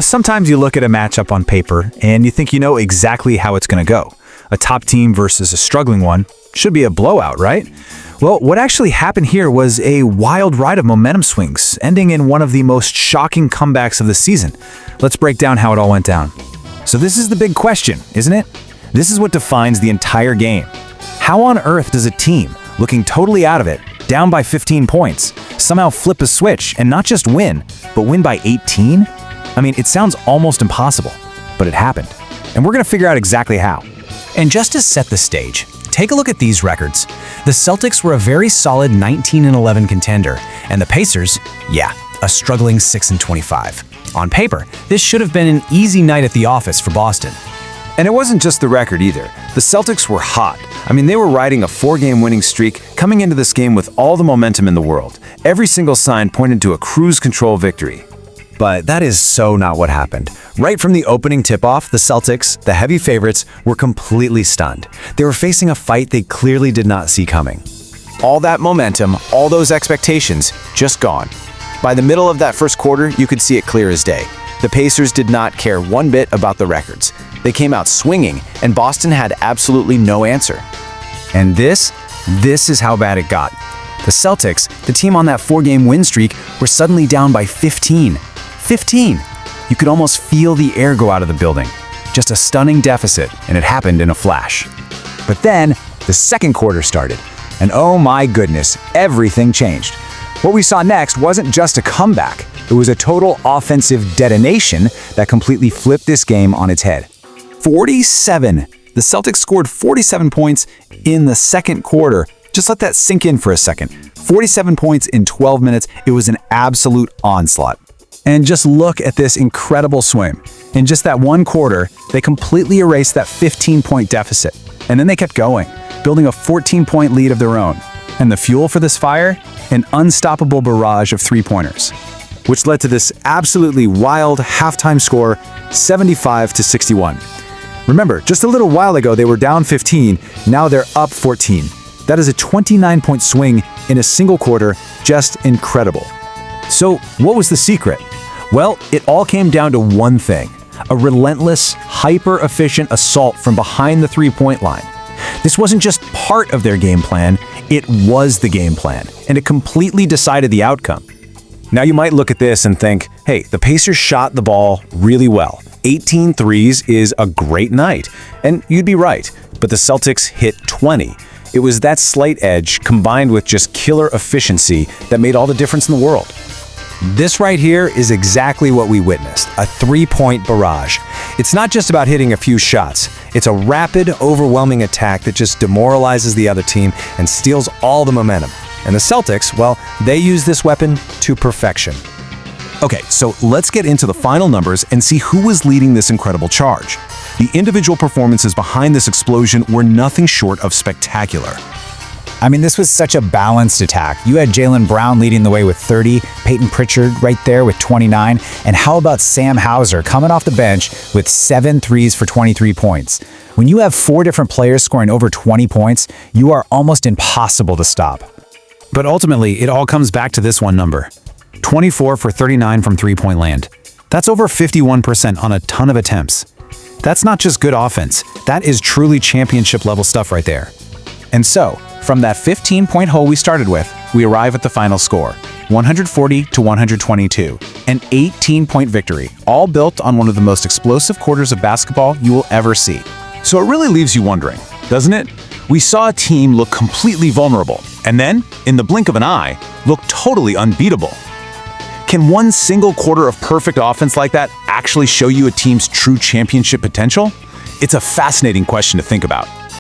Sometimes you look at a matchup on paper and you think you know exactly how it's going to go. A top team versus a struggling one should be a blowout, right? Well, what actually happened here was a wild ride of momentum swings, ending in one of the most shocking comebacks of the season. Let's break down how it all went down. So this is the big question, isn't it? This is what defines the entire game. How on earth does a team, looking totally out of it, down by 15 points, somehow flip a switch and not just win, but win by 18? I mean, it sounds almost impossible, but it happened. And we're going to figure out exactly how. And just to set the stage, take a look at these records. The Celtics were a very solid 19-11 contender, and the Pacers, a struggling 6-25. On paper, this should have been an easy night at the office for Boston. And it wasn't just the record either. The Celtics were hot. I mean, they were riding a 4-game winning streak, coming into this game with all the momentum in the world. Every single sign pointed to a cruise control victory. But that is so not what happened. Right from the opening tip-off, the Celtics, the heavy favorites, were completely stunned. They were facing a fight they clearly did not see coming. All that momentum, all those expectations, just gone. By the middle of that first quarter, you could see it clear as day. The Pacers did not care one bit about the records. They came out swinging, and Boston had absolutely no answer. And this is how bad it got. The Celtics, the team on that 4-game win streak, were suddenly down by 15. 15! You could almost feel the air go out of the building. Just a stunning deficit, and it happened in a flash. But then, the second quarter started, and oh my goodness, everything changed. What we saw next wasn't just a comeback. It was a total offensive detonation that completely flipped this game on its head. 47! The Celtics scored 47 points in the second quarter. Just let that sink in for a second. 47 points in 12 minutes. It was an absolute onslaught. And just look at this incredible swing. In just that one quarter, they completely erased that 15-point deficit. And then they kept going, building a 14-point lead of their own. And the fuel for this fire? An unstoppable barrage of three-pointers, which led to this absolutely wild halftime score, 75-61. Remember, just a little while ago, they were down 15. Now they're up 14. That is a 29-point swing in a single quarter. Just incredible. So what was the secret? Well, it all came down to one thing: a relentless, hyper-efficient assault from behind the three-point line. This wasn't just part of their game plan, it was the game plan, and it completely decided the outcome. Now you might look at this and think, hey, the Pacers shot the ball really well. 18 threes is a great night, and you'd be right, but the Celtics hit 20. It was that slight edge combined with just killer efficiency that made all the difference in the world. This right here is exactly what we witnessed, a three-point barrage. It's not just about hitting a few shots. It's a rapid, overwhelming attack that just demoralizes the other team and steals all the momentum. And the Celtics, well, they use this weapon to perfection. Okay, so let's get into the final numbers and see who was leading this incredible charge. The individual performances behind this explosion were nothing short of spectacular. I mean, this was such a balanced attack. You had Jaylen Brown leading the way with 30, Payton Pritchard right there with 29, and how about Sam Hauser coming off the bench with 7 threes for 23 points? When you have 4 different players scoring over 20 points, you are almost impossible to stop. But ultimately, it all comes back to this one number: 24 for 39 from three-point land. That's over 51% on a ton of attempts. That's not just good offense. That is truly championship-level stuff right there. And so, from that 15-point hole we started with, we arrive at the final score, 140-122, an 18-point victory, all built on one of the most explosive quarters of basketball you will ever see. So it really leaves you wondering, doesn't it? We saw a team look completely vulnerable, and then, in the blink of an eye, look totally unbeatable. Can one single quarter of perfect offense like that actually show you a team's true championship potential? It's a fascinating question to think about.